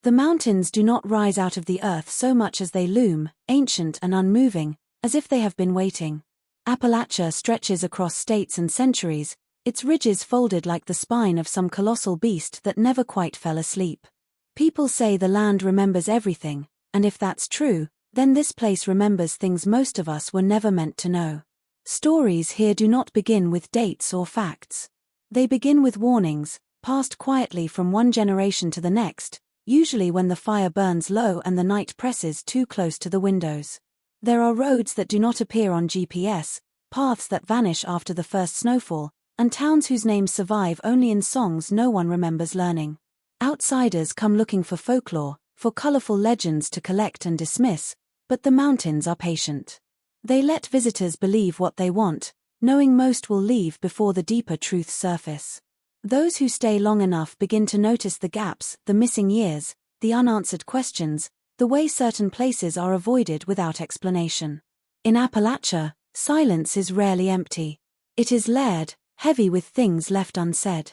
The mountains do not rise out of the earth so much as they loom, ancient and unmoving, as if they have been waiting. Appalachia stretches across states and centuries, its ridges folded like the spine of some colossal beast that never quite fell asleep. People say the land remembers everything, and if that's true, then this place remembers things most of us were never meant to know. Stories here do not begin with dates or facts. They begin with warnings, passed quietly from one generation to the next, usually when the fire burns low and the night presses too close to the windows. There are roads that do not appear on GPS, paths that vanish after the first snowfall, and towns whose names survive only in songs no one remembers learning. Outsiders come looking for folklore, for colorful legends to collect and dismiss, but the mountains are patient. They let visitors believe what they want, knowing most will leave before the deeper truths surface. Those who stay long enough begin to notice the gaps, the missing years, the unanswered questions, the way certain places are avoided without explanation. In Appalachia, silence is rarely empty. It is layered, heavy with things left unsaid.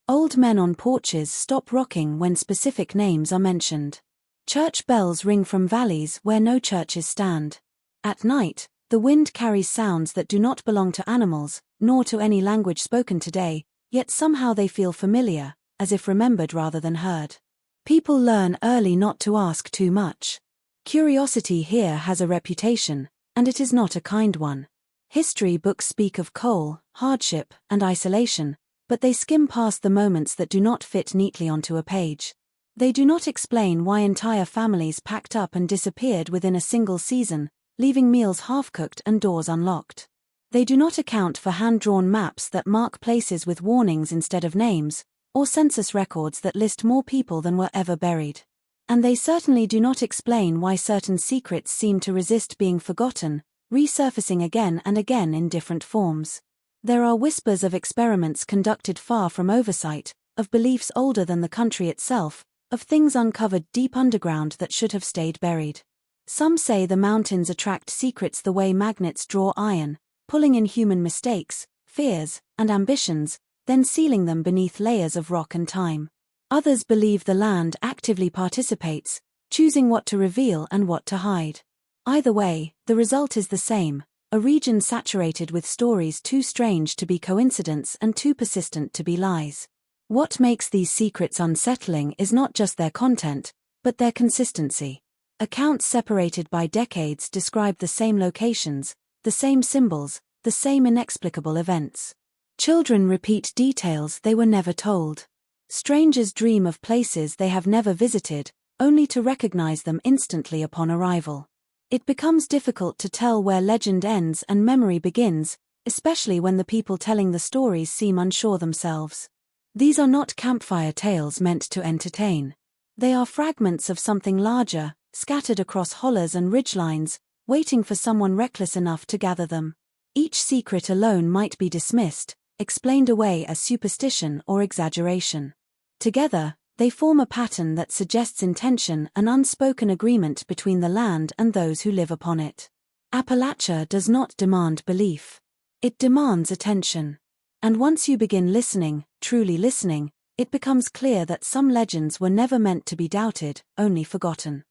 Old men on porches stop rocking when specific names are mentioned. Church bells ring from valleys where no churches stand. At night, the wind carries sounds that do not belong to animals, nor to any language spoken today, yet somehow they feel familiar, as if remembered rather than heard. People learn early not to ask too much. Curiosity here has a reputation, and it is not a kind one. History books speak of coal, hardship, and isolation, but they skim past the moments that do not fit neatly onto a page. They do not explain why entire families packed up and disappeared within a single season, leaving meals half-cooked and doors unlocked. They do not account for hand-drawn maps that mark places with warnings instead of names, or census records that list more people than were ever buried. And they certainly do not explain why certain secrets seem to resist being forgotten, resurfacing again and again in different forms. There are whispers of experiments conducted far from oversight, of beliefs older than the country itself, of things uncovered deep underground that should have stayed buried. Some say the mountains attract secrets the way magnets draw iron, pulling in human mistakes, fears, and ambitions, then sealing them beneath layers of rock and time. Others believe the land actively participates, choosing what to reveal and what to hide. Either way, the result is the same, a region saturated with stories too strange to be coincidence and too persistent to be lies. What makes these secrets unsettling is not just their content, but their consistency. Accounts separated by decades describe the same locations, the same symbols, the same inexplicable events. Children repeat details they were never told. Strangers dream of places they have never visited, only to recognize them instantly upon arrival. It becomes difficult to tell where legend ends and memory begins, especially when the people telling the stories seem unsure themselves. These are not campfire tales meant to entertain. They are fragments of something larger, scattered across hollers and ridgelines, waiting for someone reckless enough to gather them. Each secret alone might be dismissed, explained away as superstition or exaggeration. Together, they form a pattern that suggests intention and unspoken agreement between the land and those who live upon it. Appalachia does not demand belief. It demands attention. And once you begin listening, truly listening, it becomes clear that some legends were never meant to be doubted, only forgotten.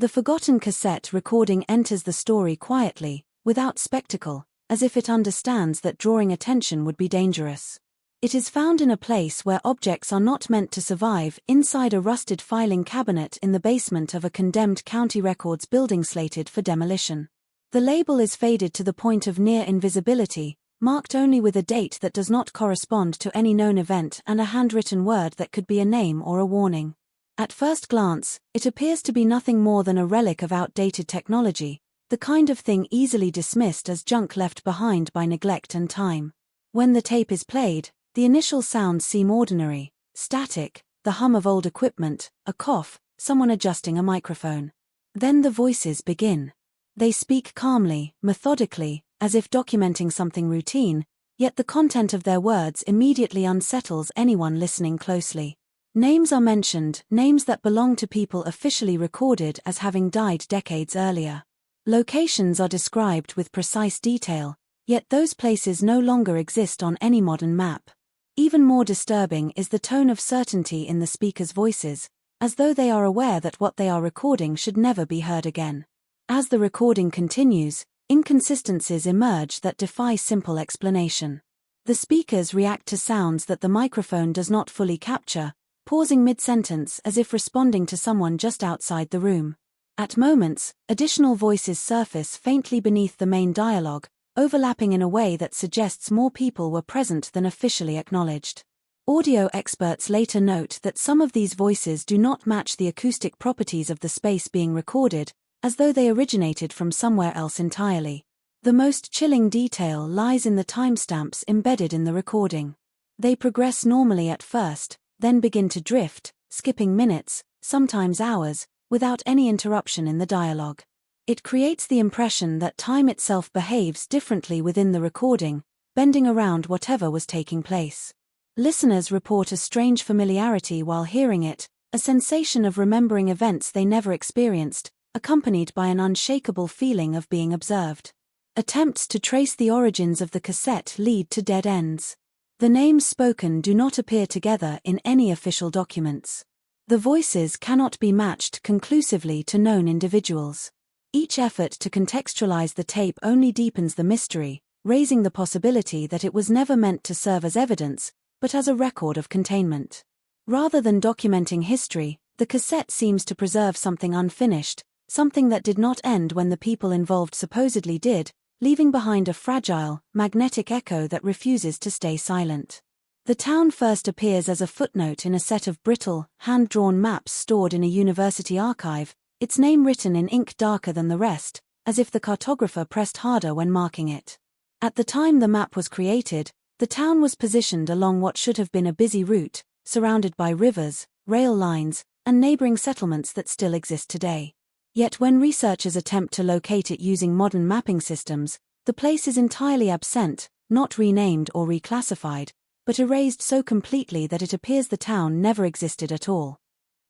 The forgotten cassette recording enters the story quietly, without spectacle, as if it understands that drawing attention would be dangerous. It is found in a place where objects are not meant to survive, inside a rusted filing cabinet in the basement of a condemned county records building slated for demolition. The label is faded to the point of near invisibility, marked only with a date that does not correspond to any known event and a handwritten word that could be a name or a warning. At first glance, it appears to be nothing more than a relic of outdated technology, the kind of thing easily dismissed as junk left behind by neglect and time. When the tape is played, the initial sounds seem ordinary, static, the hum of old equipment, a cough, someone adjusting a microphone. Then the voices begin. They speak calmly, methodically, as if documenting something routine, yet the content of their words immediately unsettles anyone listening closely. Names are mentioned, names that belong to people officially recorded as having died decades earlier. Locations are described with precise detail, yet those places no longer exist on any modern map. Even more disturbing is the tone of certainty in the speakers' voices, as though they are aware that what they are recording should never be heard again. As the recording continues, inconsistencies emerge that defy simple explanation. The speakers react to sounds that the microphone does not fully capture, pausing mid-sentence as if responding to someone just outside the room. At moments, additional voices surface faintly beneath the main dialogue, overlapping in a way that suggests more people were present than officially acknowledged. Audio experts later note that some of these voices do not match the acoustic properties of the space being recorded, as though they originated from somewhere else entirely. The most chilling detail lies in the timestamps embedded in the recording. They progress normally at first, then begin to drift, skipping minutes, sometimes hours, without any interruption in the dialogue. It creates the impression that time itself behaves differently within the recording, bending around whatever was taking place. Listeners report a strange familiarity while hearing it, a sensation of remembering events they never experienced, accompanied by an unshakable feeling of being observed. Attempts to trace the origins of the cassette lead to dead ends. The names spoken do not appear together in any official documents. The voices cannot be matched conclusively to known individuals. Each effort to contextualize the tape only deepens the mystery, raising the possibility that it was never meant to serve as evidence, but as a record of containment. Rather than documenting history, the cassette seems to preserve something unfinished, something that did not end when the people involved supposedly did, leaving behind a fragile, magnetic echo that refuses to stay silent. The town first appears as a footnote in a set of brittle, hand-drawn maps stored in a university archive, its name written in ink darker than the rest, as if the cartographer pressed harder when marking it. At the time the map was created, the town was positioned along what should have been a busy route, surrounded by rivers, rail lines, and neighboring settlements that still exist today. Yet when researchers attempt to locate it using modern mapping systems, the place is entirely absent, not renamed or reclassified, but erased so completely that it appears the town never existed at all.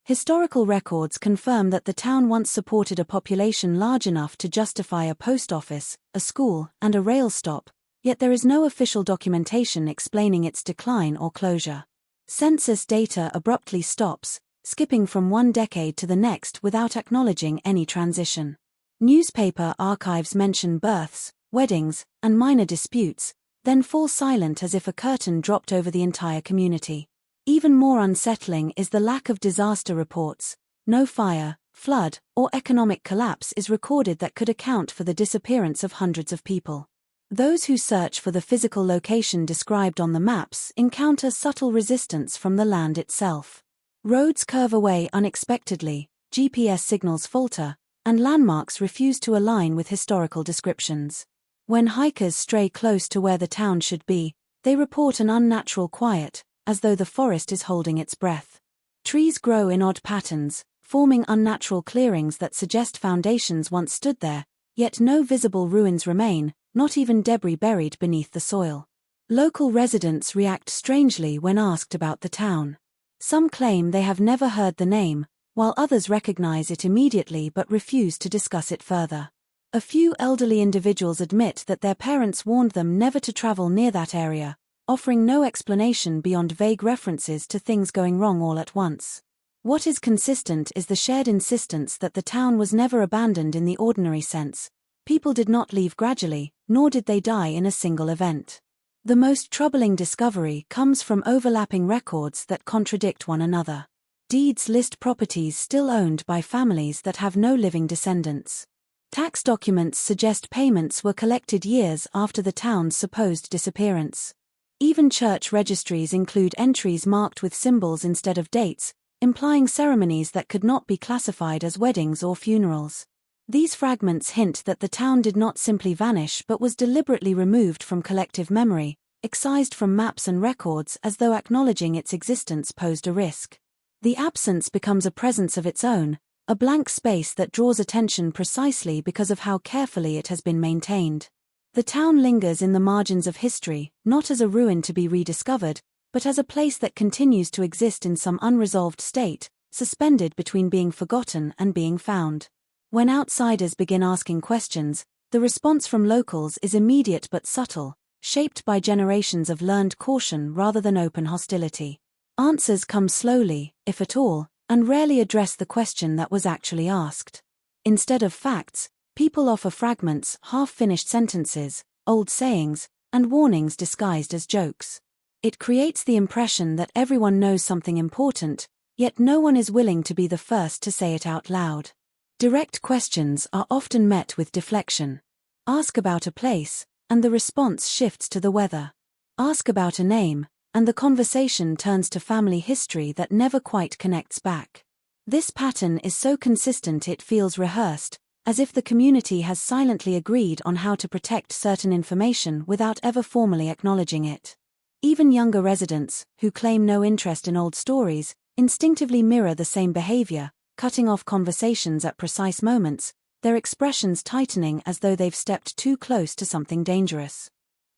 Historical records confirm that the town once supported a population large enough to justify a post office, a school, and a rail stop, yet there is no official documentation explaining its decline or closure. Census data abruptly stops, skipping from one decade to the next without acknowledging any transition. Newspaper archives mention births, weddings, and minor disputes, then fall silent as if a curtain dropped over the entire community. Even more unsettling is the lack of disaster reports. No fire, flood, or economic collapse is recorded that could account for the disappearance of hundreds of people. Those who search for the physical location described on the maps encounter subtle resistance from the land itself. Roads curve away unexpectedly, GPS signals falter, and landmarks refuse to align with historical descriptions. When hikers stray close to where the town should be, they report an unnatural quiet, as though the forest is holding its breath. Trees grow in odd patterns, forming unnatural clearings that suggest foundations once stood there, yet no visible ruins remain, not even debris buried beneath the soil. Local residents react strangely when asked about the town. Some claim they have never heard the name, while others recognize it immediately but refuse to discuss it further. A few elderly individuals admit that their parents warned them never to travel near that area, offering no explanation beyond vague references to things going wrong all at once. What is consistent is the shared insistence that the town was never abandoned in the ordinary sense. People did not leave gradually, nor did they die in a single event. The most troubling discovery comes from overlapping records that contradict one another. Deeds list properties still owned by families that have no living descendants. Tax documents suggest payments were collected years after the town's supposed disappearance. Even church registries include entries marked with symbols instead of dates, implying ceremonies that could not be classified as weddings or funerals. These fragments hint that the town did not simply vanish but was deliberately removed from collective memory, excised from maps and records as though acknowledging its existence posed a risk. The absence becomes a presence of its own, a blank space that draws attention precisely because of how carefully it has been maintained. The town lingers in the margins of history, not as a ruin to be rediscovered, but as a place that continues to exist in some unresolved state, suspended between being forgotten and being found. When outsiders begin asking questions, the response from locals is immediate but subtle, shaped by generations of learned caution rather than open hostility. Answers come slowly, if at all, and rarely address the question that was actually asked. Instead of facts, people offer fragments, half-finished sentences, old sayings, and warnings disguised as jokes. It creates the impression that everyone knows something important, yet no one is willing to be the first to say it out loud. Direct questions are often met with deflection. Ask about a place, and the response shifts to the weather. Ask about a name, and the conversation turns to family history that never quite connects back. This pattern is so consistent it feels rehearsed, as if the community has silently agreed on how to protect certain information without ever formally acknowledging it. Even younger residents, who claim no interest in old stories, instinctively mirror the same behavior, cutting off conversations at precise moments, their expressions tightening as though they've stepped too close to something dangerous.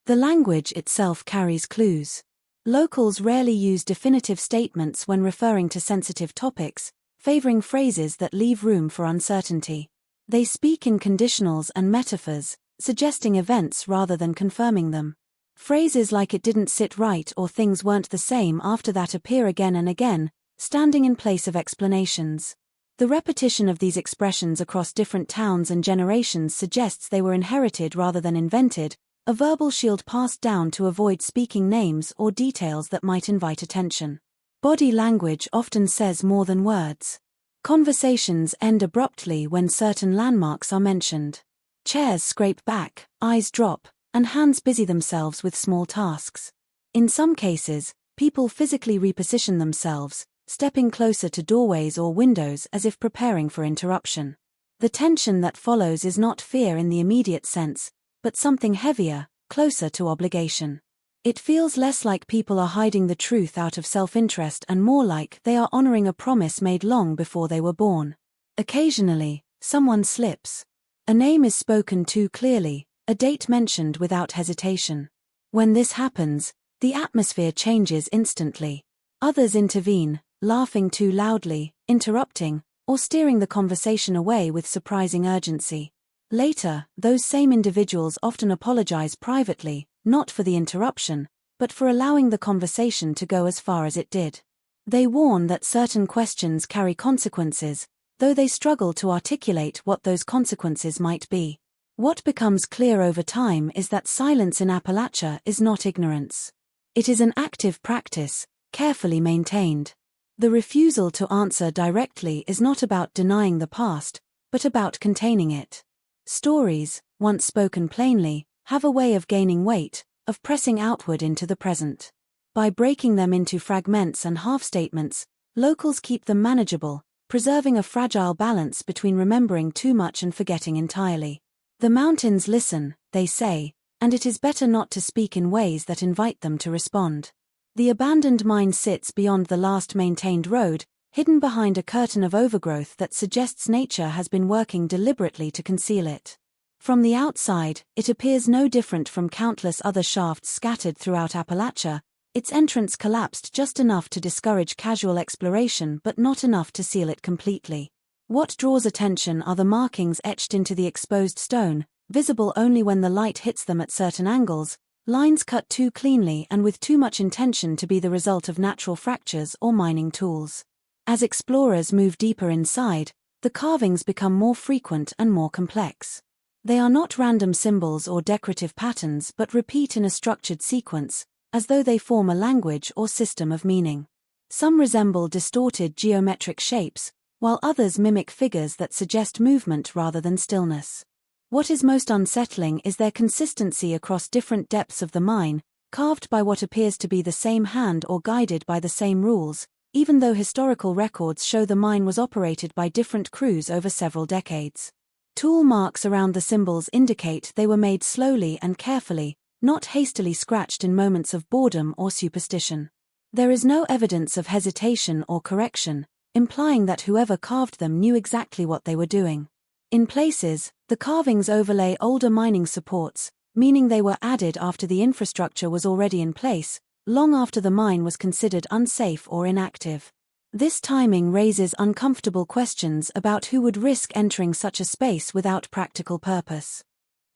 The language itself carries clues. Locals rarely use definitive statements when referring to sensitive topics, favoring phrases that leave room for uncertainty. They speak in conditionals and metaphors, suggesting events rather than confirming them. Phrases like "it didn't sit right" or "things weren't the same after that" appear again and again, standing in place of explanations. The repetition of these expressions across different towns and generations suggests they were inherited rather than invented, a verbal shield passed down to avoid speaking names or details that might invite attention. Body language often says more than words. Conversations end abruptly when certain landmarks are mentioned. Chairs scrape back, eyes drop, and hands busy themselves with small tasks. In some cases, people physically reposition themselves, stepping closer to doorways or windows as if preparing for interruption. The tension that follows is not fear in the immediate sense, but something heavier, closer to obligation. It feels less like people are hiding the truth out of self-interest and more like they are honoring a promise made long before they were born. Occasionally, someone slips. A name is spoken too clearly, a date mentioned without hesitation. When this happens, the atmosphere changes instantly. Others intervene, laughing too loudly, interrupting, or steering the conversation away with surprising urgency. Later, those same individuals often apologize privately, not for the interruption, but for allowing the conversation to go as far as it did. They warn that certain questions carry consequences, though they struggle to articulate what those consequences might be. What becomes clear over time is that silence in Appalachia is not ignorance. It is an active practice, carefully maintained. The refusal to answer directly is not about denying the past, but about containing it. Stories, once spoken plainly, have a way of gaining weight, of pressing outward into the present. By breaking them into fragments and half-statements, locals keep them manageable, preserving a fragile balance between remembering too much and forgetting entirely. The mountains listen, they say, and it is better not to speak in ways that invite them to respond. The abandoned mine sits beyond the last maintained road, hidden behind a curtain of overgrowth that suggests nature has been working deliberately to conceal it. From the outside, it appears no different from countless other shafts scattered throughout Appalachia. Its entrance collapsed just enough to discourage casual exploration but not enough to seal it completely. What draws attention are the markings etched into the exposed stone, visible only when the light hits them at certain angles, lines cut too cleanly and with too much intention to be the result of natural fractures or mining tools. As explorers move deeper inside, the carvings become more frequent and more complex. They are not random symbols or decorative patterns but repeat in a structured sequence, as though they form a language or system of meaning. Some resemble distorted geometric shapes, while others mimic figures that suggest movement rather than stillness. What is most unsettling is their consistency across different depths of the mine, carved by what appears to be the same hand or guided by the same rules, even though historical records show the mine was operated by different crews over several decades. Tool marks around the symbols indicate they were made slowly and carefully, not hastily scratched in moments of boredom or superstition. There is no evidence of hesitation or correction, implying that whoever carved them knew exactly what they were doing. In places, the carvings overlay older mining supports, meaning they were added after the infrastructure was already in place, long after the mine was considered unsafe or inactive. This timing raises uncomfortable questions about who would risk entering such a space without practical purpose.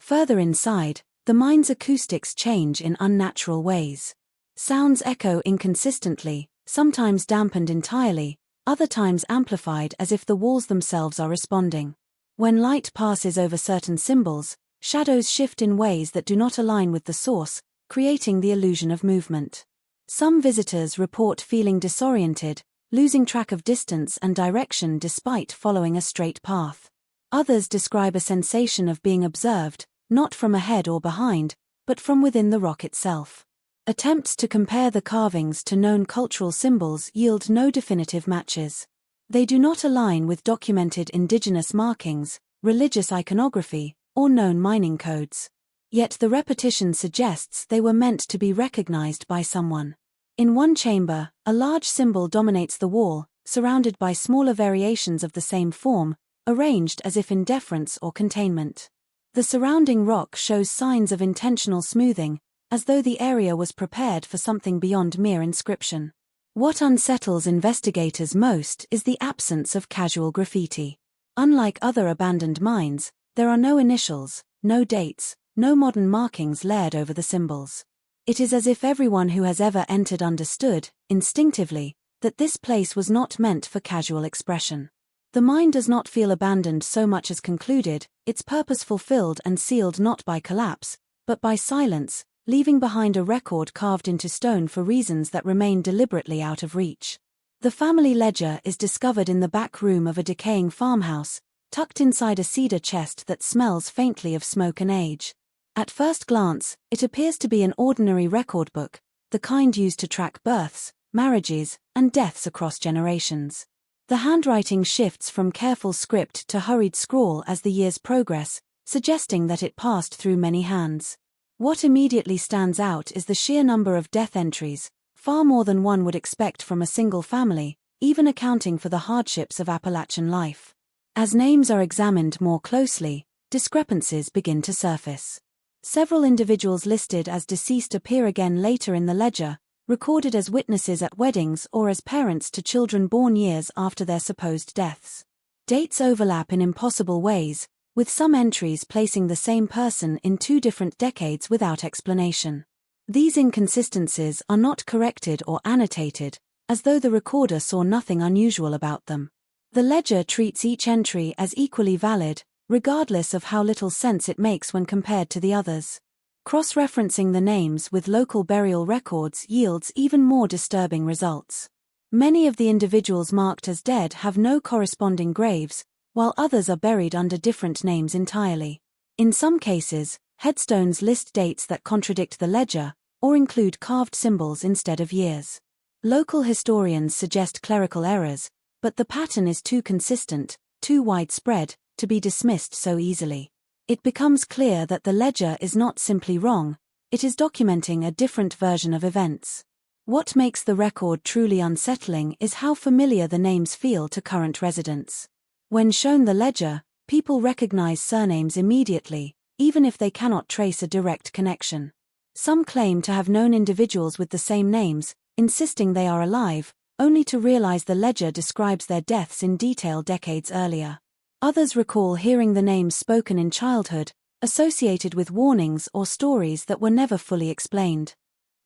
Further inside, the mine's acoustics change in unnatural ways. Sounds echo inconsistently, sometimes dampened entirely, other times amplified as if the walls themselves are responding. When light passes over certain symbols, shadows shift in ways that do not align with the source, creating the illusion of movement. Some visitors report feeling disoriented, losing track of distance and direction despite following a straight path. Others describe a sensation of being observed, not from ahead or behind, but from within the rock itself. Attempts to compare the carvings to known cultural symbols yield no definitive matches. They do not align with documented indigenous markings, religious iconography, or known mining codes. Yet the repetition suggests they were meant to be recognized by someone. In one chamber, a large symbol dominates the wall, surrounded by smaller variations of the same form, arranged as if in deference or containment. The surrounding rock shows signs of intentional smoothing, as though the area was prepared for something beyond mere inscription. What unsettles investigators most is the absence of casual graffiti. Unlike other abandoned mines, there are no initials, no dates, no modern markings layered over the symbols. It is as if everyone who has ever entered understood, instinctively, that this place was not meant for casual expression. The mine does not feel abandoned so much as concluded, its purpose fulfilled and sealed not by collapse, but by silence, leaving behind a record carved into stone for reasons that remain deliberately out of reach. The family ledger is discovered in the back room of a decaying farmhouse, tucked inside a cedar chest that smells faintly of smoke and age. At first glance, it appears to be an ordinary record book, the kind used to track births, marriages, and deaths across generations. The handwriting shifts from careful script to hurried scrawl as the years progress, suggesting that it passed through many hands. What immediately stands out is the sheer number of death entries, far more than one would expect from a single family, even accounting for the hardships of Appalachian life. As names are examined more closely, discrepancies begin to surface. Several individuals listed as deceased appear again later in the ledger, recorded as witnesses at weddings or as parents to children born years after their supposed deaths. Dates overlap in impossible ways, with some entries placing the same person in 2 different decades without explanation. These inconsistencies are not corrected or annotated, as though the recorder saw nothing unusual about them. The ledger treats each entry as equally valid, regardless of how little sense it makes when compared to the others. Cross-referencing the names with local burial records yields even more disturbing results. Many of the individuals marked as dead have no corresponding graves, while others are buried under different names entirely. In some cases, headstones list dates that contradict the ledger, or include carved symbols instead of years. Local historians suggest clerical errors, but the pattern is too consistent, too widespread, to be dismissed so easily. It becomes clear that the ledger is not simply wrong, it is documenting a different version of events. What makes the record truly unsettling is how familiar the names feel to current residents. When shown the ledger, people recognize surnames immediately, even if they cannot trace a direct connection. Some claim to have known individuals with the same names, insisting they are alive, only to realize the ledger describes their deaths in detail decades earlier. Others recall hearing the names spoken in childhood, associated with warnings or stories that were never fully explained.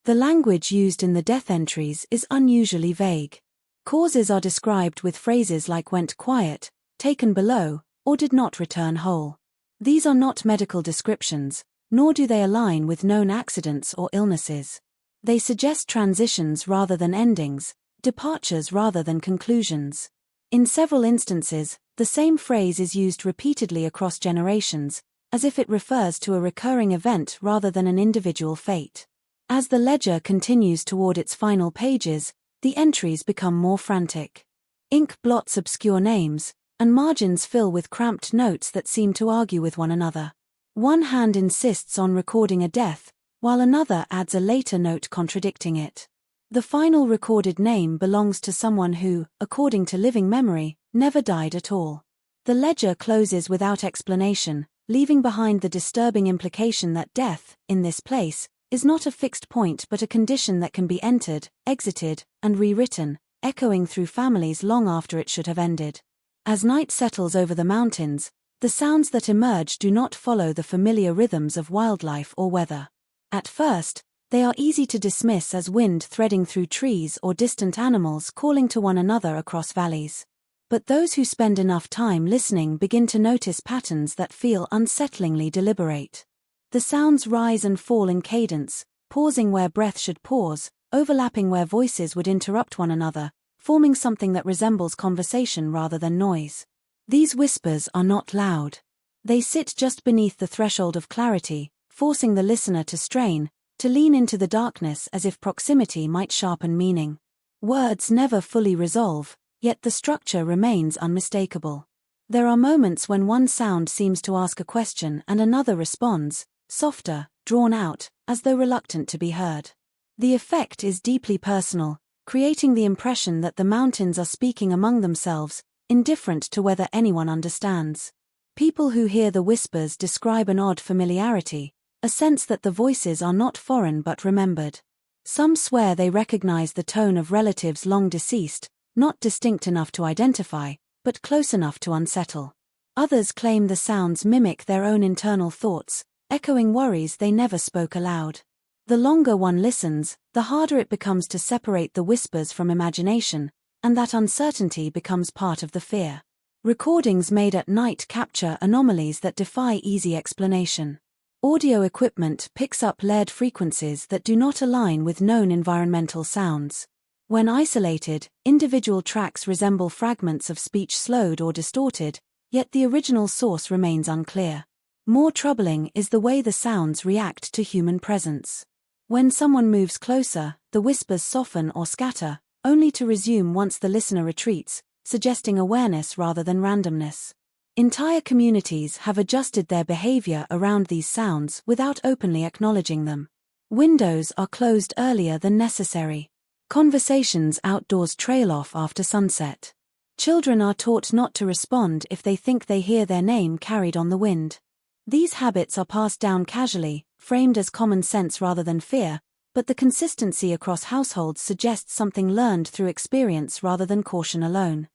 The language used in the death entries is unusually vague. Causes are described with phrases like went quiet, taken below, or did not return whole. These are not medical descriptions, nor do they align with known accidents or illnesses. They suggest transitions rather than endings, departures rather than conclusions. In several instances, the same phrase is used repeatedly across generations, as if it refers to a recurring event rather than an individual fate. As the ledger continues toward its final pages, the entries become more frantic. Ink blots obscure names, and margins fill with cramped notes that seem to argue with one another. One hand insists on recording a death, while another adds a later note contradicting it. The final recorded name belongs to someone who, according to living memory, never died at all. The ledger closes without explanation, leaving behind the disturbing implication that death, in this place, is not a fixed point but a condition that can be entered, exited, and rewritten, echoing through families long after it should have ended. As night settles over the mountains, the sounds that emerge do not follow the familiar rhythms of wildlife or weather. At first, They are easy to dismiss as wind threading through trees or distant animals calling to one another across valleys. But those who spend enough time listening begin to notice patterns that feel unsettlingly deliberate. The sounds rise and fall in cadence, pausing where breath should pause, overlapping where voices would interrupt one another, forming something that resembles conversation rather than noise. These whispers are not loud. They sit just beneath the threshold of clarity, forcing the listener to strain, to lean into the darkness as if proximity might sharpen meaning. Words never fully resolve, yet the structure remains unmistakable. There are moments when one sound seems to ask a question and another responds, softer, drawn out, as though reluctant to be heard. The effect is deeply personal, creating the impression that the mountains are speaking among themselves, indifferent to whether anyone understands. People who hear the whispers describe an odd familiarity, a sense that the voices are not foreign but remembered. Some swear they recognize the tone of relatives long deceased, not distinct enough to identify, but close enough to unsettle. Others claim the sounds mimic their own internal thoughts, echoing worries they never spoke aloud. The longer one listens, the harder it becomes to separate the whispers from imagination, and that uncertainty becomes part of the fear. Recordings made at night capture anomalies that defy easy explanation. Audio equipment picks up layered frequencies that do not align with known environmental sounds. When isolated, individual tracks resemble fragments of speech slowed or distorted, yet the original source remains unclear. More troubling is the way the sounds react to human presence. When someone moves closer, the whispers soften or scatter, only to resume once the listener retreats, suggesting awareness rather than randomness. Entire communities have adjusted their behavior around these sounds without openly acknowledging them. Windows are closed earlier than necessary. Conversations outdoors trail off after sunset. Children are taught not to respond if they think they hear their name carried on the wind. These habits are passed down casually, framed as common sense rather than fear, but the consistency across households suggests something learned through experience rather than caution alone.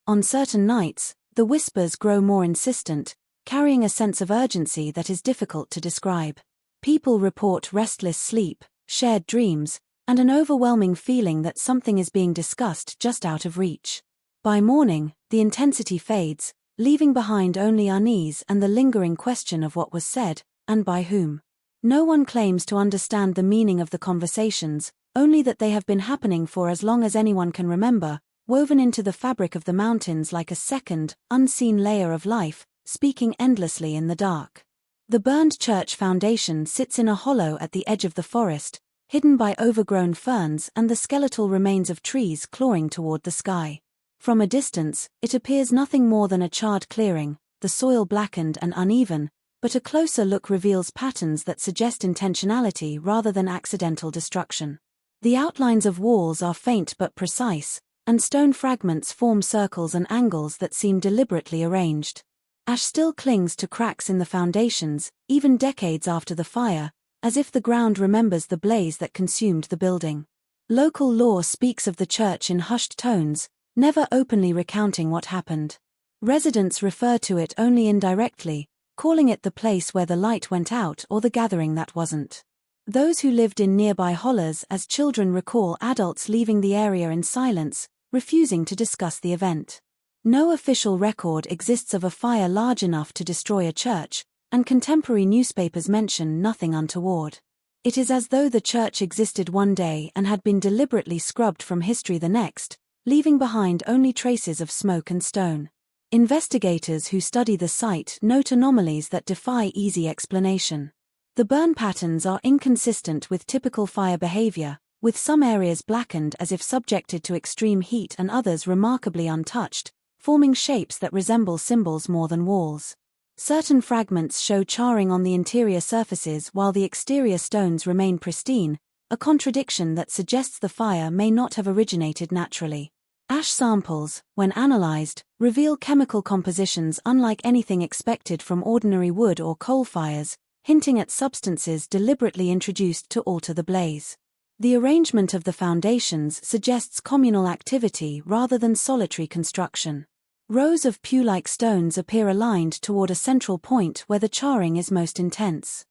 On certain nights, the whispers grow more insistent, carrying a sense of urgency that is difficult to describe. People report restless sleep, shared dreams, and an overwhelming feeling that something is being discussed just out of reach. By morning, the intensity fades, leaving behind only unease and the lingering question of what was said, and by whom. No one claims to understand the meaning of the conversations, only that they have been happening for as long as anyone can remember, woven into the fabric of the mountains like a second, unseen layer of life, speaking endlessly in the dark. The burned church foundation sits in a hollow at the edge of the forest, hidden by overgrown ferns and the skeletal remains of trees clawing toward the sky. From a distance, it appears nothing more than a charred clearing, the soil blackened and uneven, but a closer look reveals patterns that suggest intentionality rather than accidental destruction. The outlines of walls are faint but precise, and stone fragments form circles and angles that seem deliberately arranged. Ash still clings to cracks in the foundations, even decades after the fire, as if the ground remembers the blaze that consumed the building. Local lore speaks of the church in hushed tones, never openly recounting what happened. Residents refer to it only indirectly, calling it the place where the light went out or the gathering that wasn't. Those who lived in nearby hollers as children recall adults leaving the area in silence, refusing to discuss the event. No official record exists of a fire large enough to destroy a church, and contemporary newspapers mention nothing untoward. It is as though the church existed one day and had been deliberately scrubbed from history the next, leaving behind only traces of smoke and stone. Investigators who study the site note anomalies that defy easy explanation. The burn patterns are inconsistent with typical fire behavior, with some areas blackened as if subjected to extreme heat and others remarkably untouched, forming shapes that resemble symbols more than walls. Certain fragments show charring on the interior surfaces while the exterior stones remain pristine, a contradiction that suggests the fire may not have originated naturally. Ash samples, when analyzed, reveal chemical compositions unlike anything expected from ordinary wood or coal fires, hinting at substances deliberately introduced to alter the blaze. The arrangement of the foundations suggests communal activity rather than solitary construction. Rows of pew-like stones appear aligned toward a central point where the charring is most intense.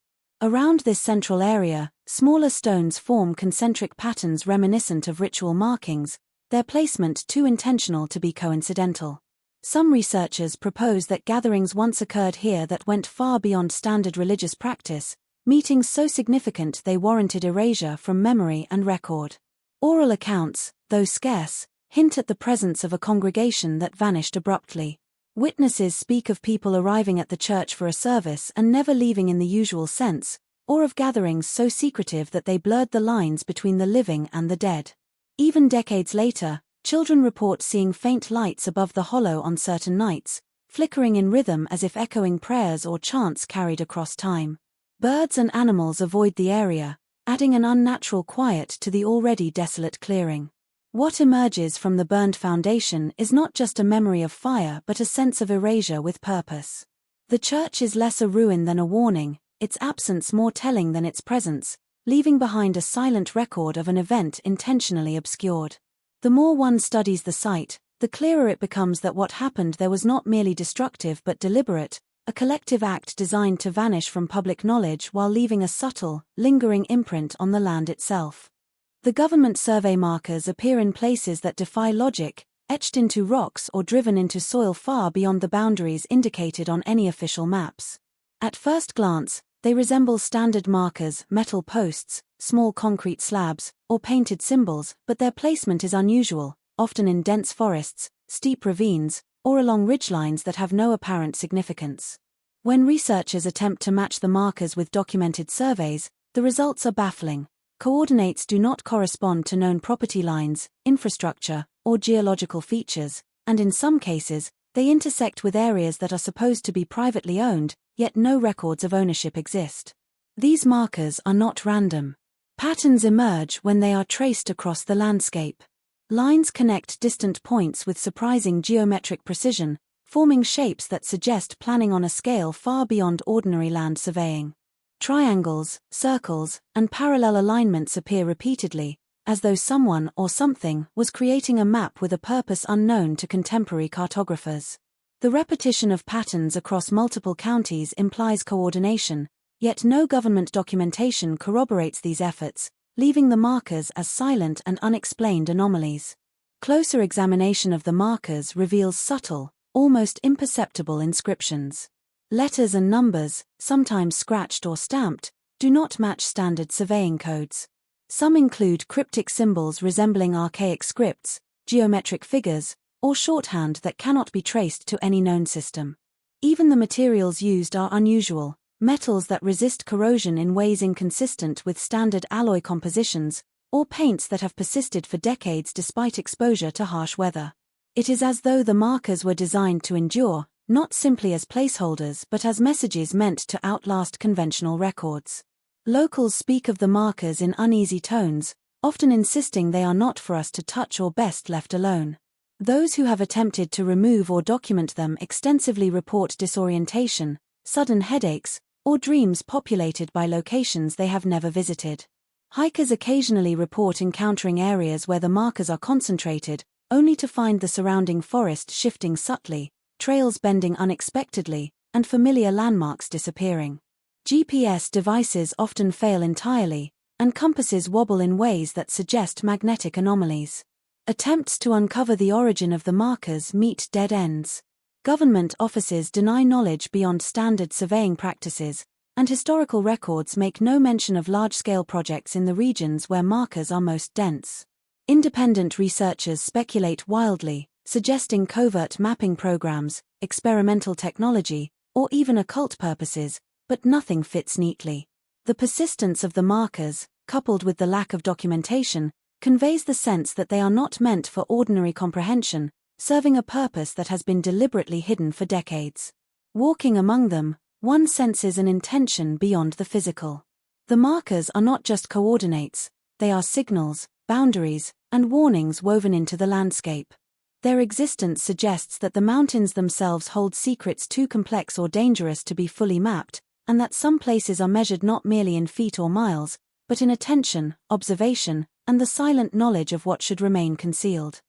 Around this central area, smaller stones form concentric patterns reminiscent of ritual markings, their placement too intentional to be coincidental. Some researchers propose that gatherings once occurred here that went far beyond standard religious practice, meetings so significant they warranted erasure from memory and record. Oral accounts, though scarce, hint at the presence of a congregation that vanished abruptly. Witnesses speak of people arriving at the church for a service and never leaving in the usual sense, or of gatherings so secretive that they blurred the lines between the living and the dead. Even decades later, children report seeing faint lights above the hollow on certain nights, flickering in rhythm as if echoing prayers or chants carried across time. Birds and animals avoid the area, adding an unnatural quiet to the already desolate clearing. What emerges from the burned foundation is not just a memory of fire but a sense of erasure with purpose. The church is less a ruin than a warning, its absence more telling than its presence, leaving behind a silent record of an event intentionally obscured. The more one studies the site, the clearer it becomes that what happened there was not merely destructive but deliberate, a collective act designed to vanish from public knowledge while leaving a subtle, lingering imprint on the land itself. The government survey markers appear in places that defy logic, etched into rocks or driven into soil far beyond the boundaries indicated on any official maps. At first glance, they resemble standard markers, metal posts, small concrete slabs, or painted symbols, but their placement is unusual, often in dense forests, steep ravines, or along ridgelines that have no apparent significance. When researchers attempt to match the markers with documented surveys, the results are baffling. Coordinates do not correspond to known property lines, infrastructure, or geological features, and in some cases, they intersect with areas that are supposed to be privately owned, yet no records of ownership exist. These markers are not random. Patterns emerge when they are traced across the landscape. Lines connect distant points with surprising geometric precision, forming shapes that suggest planning on a scale far beyond ordinary land surveying. Triangles, circles, and parallel alignments appear repeatedly, as though someone or something was creating a map with a purpose unknown to contemporary cartographers. The repetition of patterns across multiple counties implies coordination, yet no government documentation corroborates these efforts, leaving the markers as silent and unexplained anomalies. Closer examination of the markers reveals subtle, almost imperceptible inscriptions. Letters and numbers, sometimes scratched or stamped, do not match standard surveying codes. Some include cryptic symbols resembling archaic scripts, geometric figures, or shorthand that cannot be traced to any known system. Even the materials used are unusual, metals that resist corrosion in ways inconsistent with standard alloy compositions, or paints that have persisted for decades despite exposure to harsh weather. It is as though the markers were designed to endure, not simply as placeholders but as messages meant to outlast conventional records. Locals speak of the markers in uneasy tones, often insisting they are not for us to touch or best left alone. Those who have attempted to remove or document them extensively report disorientation, sudden headaches, or dreams populated by locations they have never visited. Hikers occasionally report encountering areas where the markers are concentrated, only to find the surrounding forest shifting subtly, trails bending unexpectedly, and familiar landmarks disappearing. GPS devices often fail entirely, and compasses wobble in ways that suggest magnetic anomalies. Attempts to uncover the origin of the markers meet dead ends. Government offices deny knowledge beyond standard surveying practices, and historical records make no mention of large-scale projects in the regions where markers are most dense. Independent researchers speculate wildly, suggesting covert mapping programs, experimental technology, or even occult purposes, but nothing fits neatly. The persistence of the markers, coupled with the lack of documentation, conveys the sense that they are not meant for ordinary comprehension, serving a purpose that has been deliberately hidden for decades. Walking among them, one senses an intention beyond the physical. The markers are not just coordinates, they are signals, boundaries, and warnings woven into the landscape. Their existence suggests that the mountains themselves hold secrets too complex or dangerous to be fully mapped, and that some places are measured not merely in feet or miles, but in attention, observation, and the silent knowledge of what should remain concealed.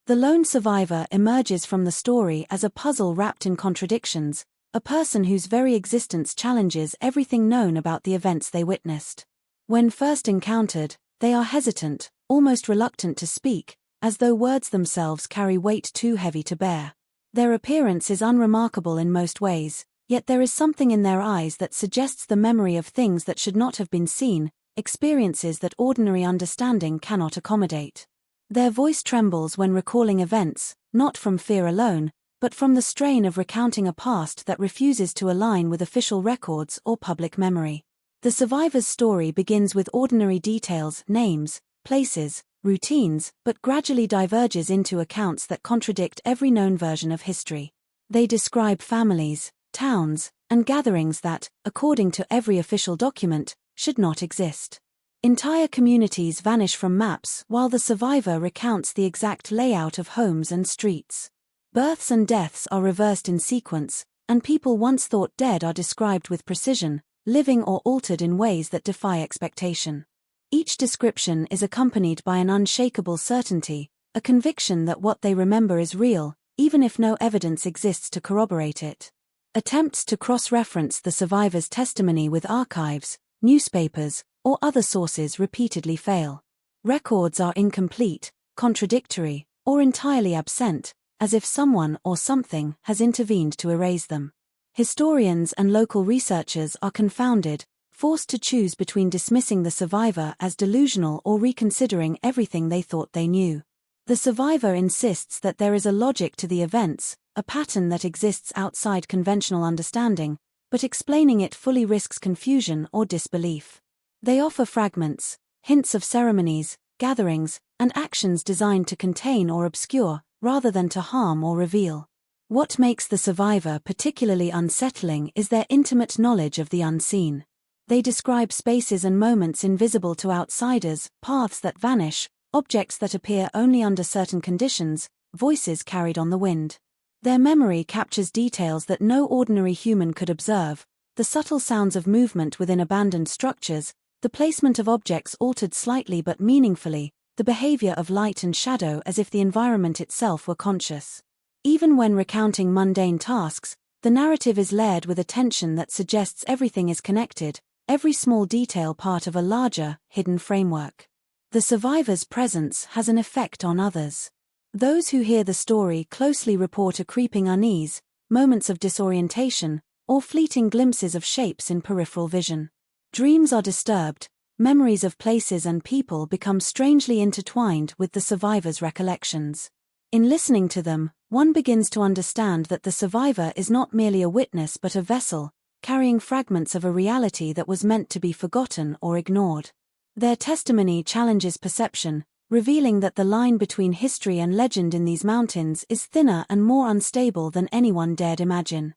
The lone survivor emerges from the story as a puzzle wrapped in contradictions, a person whose very existence challenges everything known about the events they witnessed. When first encountered, they are hesitant, almost reluctant to speak, as though words themselves carry weight too heavy to bear. Their appearance is unremarkable in most ways, yet there is something in their eyes that suggests the memory of things that should not have been seen, experiences that ordinary understanding cannot accommodate. Their voice trembles when recalling events, not from fear alone, but from the strain of recounting a past that refuses to align with official records or public memory. The survivor's story begins with ordinary details, names, places, routines, but gradually diverges into accounts that contradict every known version of history. They describe families, towns, and gatherings that, according to every official document, should not exist. Entire communities vanish from maps while the survivor recounts the exact layout of homes and streets. Births and deaths are reversed in sequence, and people once thought dead are described with precision, living or altered in ways that defy expectation. Each description is accompanied by an unshakable certainty, a conviction that what they remember is real, even if no evidence exists to corroborate it. Attempts to cross-reference the survivor's testimony with archives, newspapers, or other sources repeatedly fail. Records are incomplete, contradictory, or entirely absent, as if someone or something has intervened to erase them. Historians and local researchers are confounded, forced to choose between dismissing the survivor as delusional or reconsidering everything they thought they knew. The survivor insists that there is a logic to the events, a pattern that exists outside conventional understanding, but explaining it fully risks confusion or disbelief. They offer fragments, hints of ceremonies, gatherings, and actions designed to contain or obscure, rather than to harm or reveal. What makes the survivor particularly unsettling is their intimate knowledge of the unseen. They describe spaces and moments invisible to outsiders, paths that vanish, objects that appear only under certain conditions, voices carried on the wind. Their memory captures details that no ordinary human could observe, the subtle sounds of movement within abandoned structures, the placement of objects altered slightly but meaningfully, the behavior of light and shadow as if the environment itself were conscious. Even when recounting mundane tasks, the narrative is layered with a tension that suggests everything is connected, every small detail part of a larger, hidden framework. The survivor's presence has an effect on others. Those who hear the story closely report a creeping unease, moments of disorientation, or fleeting glimpses of shapes in peripheral vision. Dreams are disturbed, memories of places and people become strangely intertwined with the survivor's recollections. In listening to them, one begins to understand that the survivor is not merely a witness but a vessel, carrying fragments of a reality that was meant to be forgotten or ignored. Their testimony challenges perception, revealing that the line between history and legend in these mountains is thinner and more unstable than anyone dared imagine.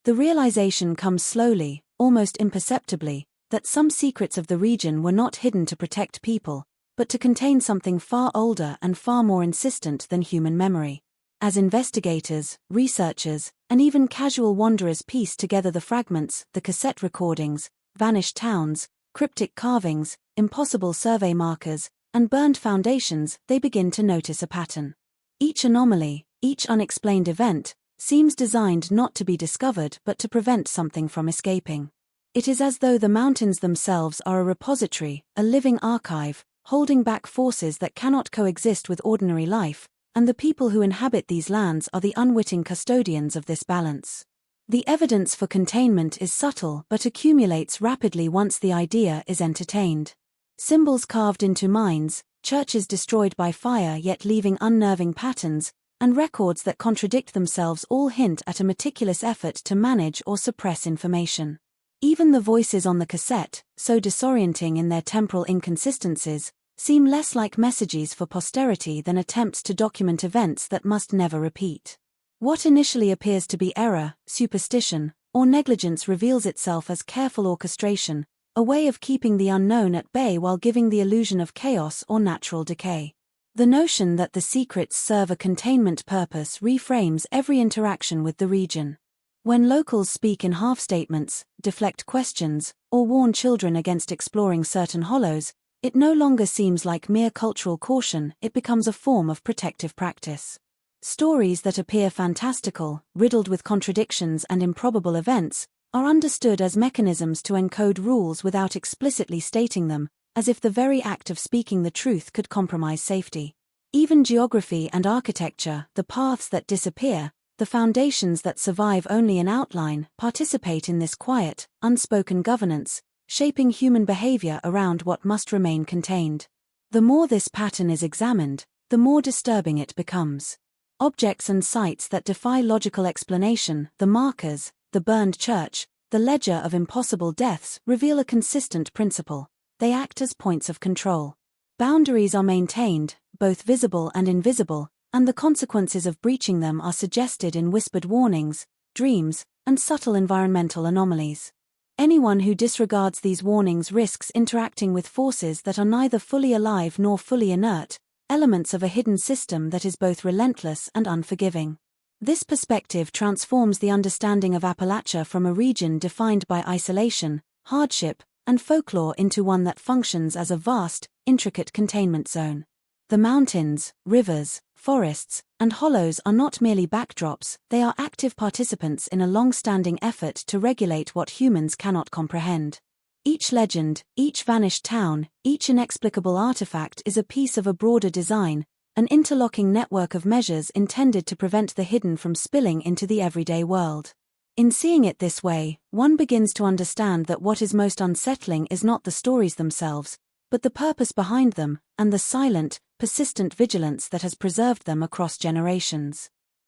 The realization comes slowly, almost imperceptibly, that some secrets of the region were not hidden to protect people, but to contain something far older and far more insistent than human memory. As investigators, researchers, and even casual wanderers piece together the fragments, the cassette recordings, vanished towns, cryptic carvings, impossible survey markers, and burned foundations, they begin to notice a pattern. Each anomaly, each unexplained event, seems designed not to be discovered but to prevent something from escaping. It is as though the mountains themselves are a repository, a living archive, holding back forces that cannot coexist with ordinary life, and the people who inhabit these lands are the unwitting custodians of this balance. The evidence for containment is subtle but accumulates rapidly once the idea is entertained. Symbols carved into mines, churches destroyed by fire yet leaving unnerving patterns, and records that contradict themselves all hint at a meticulous effort to manage or suppress information. Even the voices on the cassette, so disorienting in their temporal inconsistencies, seem less like messages for posterity than attempts to document events that must never repeat. What initially appears to be error, superstition, or negligence reveals itself as careful orchestration, a way of keeping the unknown at bay while giving the illusion of chaos or natural decay. The notion that the secrets serve a containment purpose reframes every interaction with the region. When locals speak in half-statements, deflect questions, or warn children against exploring certain hollows, it no longer seems like mere cultural caution, it becomes a form of protective practice. Stories that appear fantastical, riddled with contradictions and improbable events, are understood as mechanisms to encode rules without explicitly stating them, as if the very act of speaking the truth could compromise safety. Even geography and architecture, the paths that disappear, the foundations that survive only in outline, participate in this quiet, unspoken governance, shaping human behavior around what must remain contained. The more this pattern is examined, the more disturbing it becomes. Objects and sites that defy logical explanation, the markers, the burned church, the ledger of impossible deaths, reveal a consistent principle. They act as points of control. Boundaries are maintained, both visible and invisible, and the consequences of breaching them are suggested in whispered warnings, dreams, and subtle environmental anomalies. Anyone who disregards these warnings risks interacting with forces that are neither fully alive nor fully inert, elements of a hidden system that is both relentless and unforgiving. This perspective transforms the understanding of Appalachia from a region defined by isolation, hardship, and folklore into one that functions as a vast, intricate containment zone. The mountains, rivers, forests, and hollows are not merely backdrops, they are active participants in a long-standing effort to regulate what humans cannot comprehend. Each legend, each vanished town, each inexplicable artifact is a piece of a broader design, an interlocking network of measures intended to prevent the hidden from spilling into the everyday world. In seeing it this way, one begins to understand that what is most unsettling is not the stories themselves, but the purpose behind them, and the silent, persistent vigilance that has preserved them across generations.